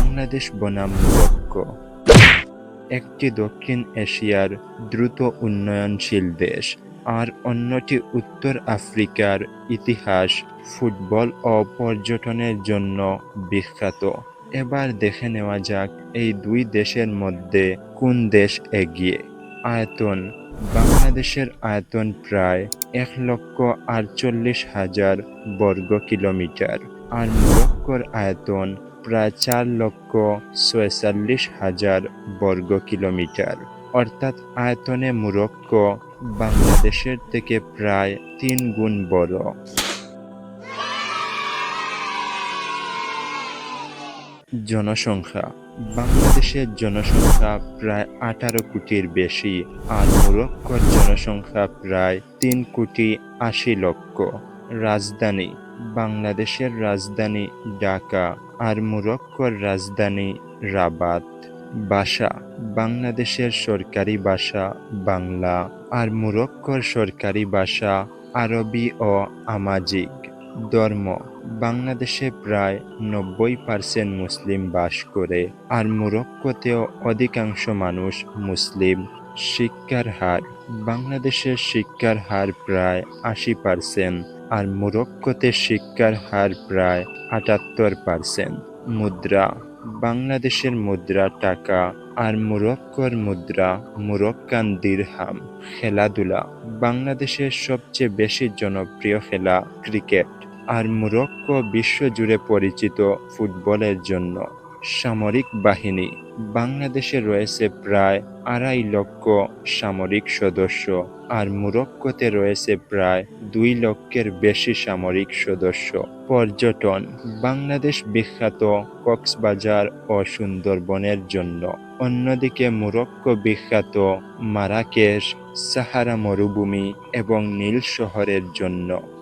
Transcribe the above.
বাংলাদেশ বনাম মরক্কো একটি দক্ষিণ এশিয়ার দ্রুত উন্নয়নশীল দেশ, আর অন্যটি উত্তর আফ্রিকার ইতিহাস, ফুটবল ও পর্যটনের জন্য বিখ্যাত। এবার দেখে নেওয়া যাক এই দুই দেশের মধ্যে কোন দেশ এগিয়ে। আয়তন: বাংলাদেশের আয়তন প্রায় ১,৪৮,০০০ বর্গ কিলোমিটার, আর মরক্কোর আয়তন প্রায় ৪,৪৬,০০০ বর্গ কিলোমিটার। অর্থাৎ আয়তনে মরক্কো বাংলাদেশের থেকে প্রায় ৩ গুণ বড়। জনসংখ্যা: বাংলাদেশের জনসংখ্যা প্রায় ১৮ কোটির বেশি, আর মরক্কোর জনসংখ্যা প্রায় ৩,৮০,০০,০০০। রাজধানী: বাংলাদেশের রাজধানী ঢাকা, আর মরক্কোর রাজধানী রাবাত। ভাষা: বাংলাদেশের সরকারি ভাষা বাংলা, আর মরক্কোর সরকারি ভাষা আরবি ও আমাজিগ। ধর্ম: বাংলাদেশে প্রায় ৯০% মুসলিম বাস করে, আর মরক্কোতেও অধিকাংশ মানুষ মুসলিম। শিক্ষার হার: বাংলাদেশের শিক্ষার হার প্রায় ৮০%, আর মরক্কোতে শিক্ষার হার প্রায় ৭৮%। মুদ্রা: বাংলাদেশের মুদ্রা টাকা, আর মরক্কোর মুদ্রা মরক্কান দিরহাম। খেলাধুলা: বাংলাদেশের সবচেয়ে বেশি জনপ্রিয় খেলা ক্রিকেট, আর মরক্কো বিশ্বজুড়ে পরিচিত ফুটবলের জন্য। সামরিক বাহিনী: বাংলাদেশে রয়েছে প্রায় ২.৫ লক্ষ সামরিক সদস্য, আর মরক্কোতে রয়েছে প্রায় ২ লক্ষের বেশি সামরিক সদস্য। পর্যটন: বাংলাদেশ বিখ্যাত কক্সবাজার ও সুন্দরবনের জন্য, অন্যদিকে মরক্কো বিখ্যাত মারাকেশ, সাহারা মরুভূমি এবং নীল শহরের জন্য।